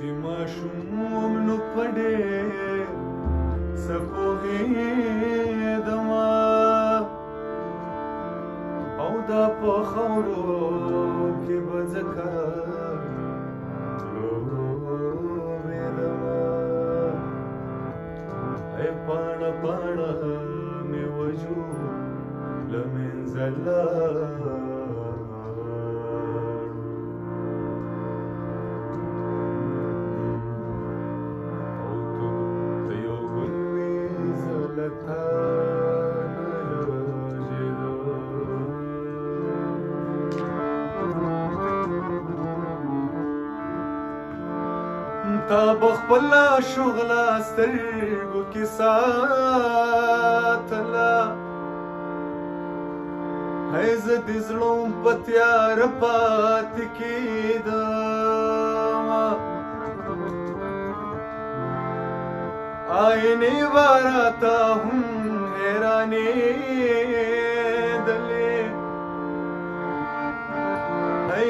چې ماشوم نو په ډېر څه پوهېدمه او دا په خاورو کې به ځکه لوبېدمه ای پاڼه پاڼه مې وجود له منځه لاړ تا بخپله شغله سترګو کې ساتله هی زه د زړه په تیاره پاتې کېدمه آینې به راته هم حیرانېدلې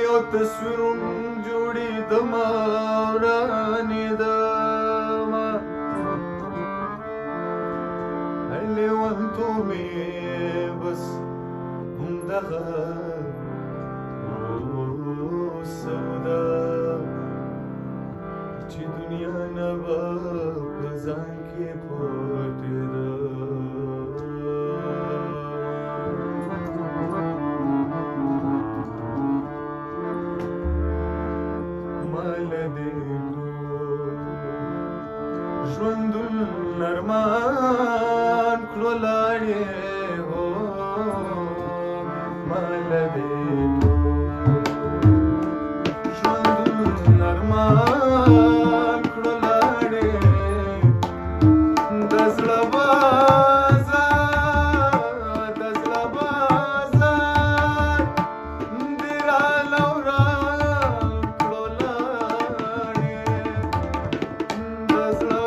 یو تصویر جوړېدمه ورانېدمه لیونتوب مې بس همدغه سودا چې دنیا نه به په ځان کې پټېده ژوندون ارمان کړو لاړې هو مال دې ژوندون ارمان کړو لاړې د زړه بازار دې راله وران کړو لاړې د زړه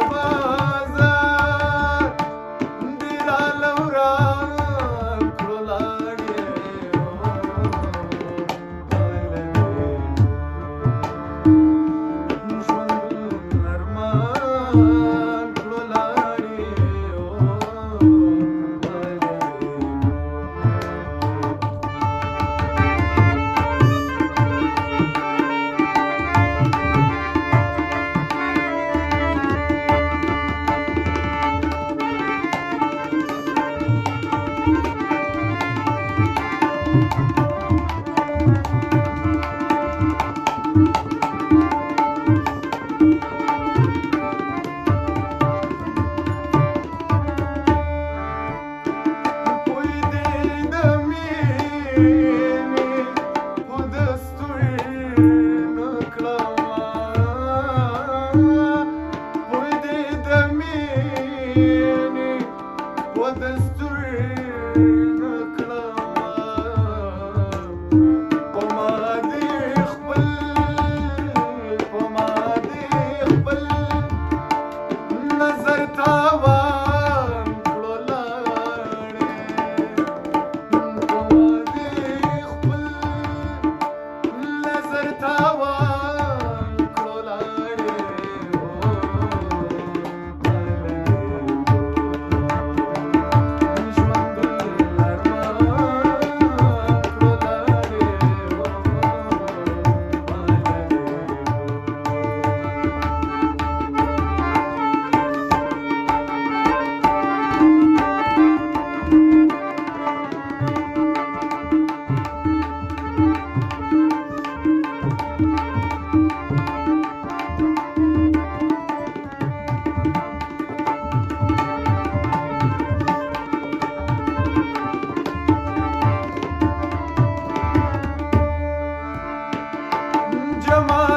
Jamal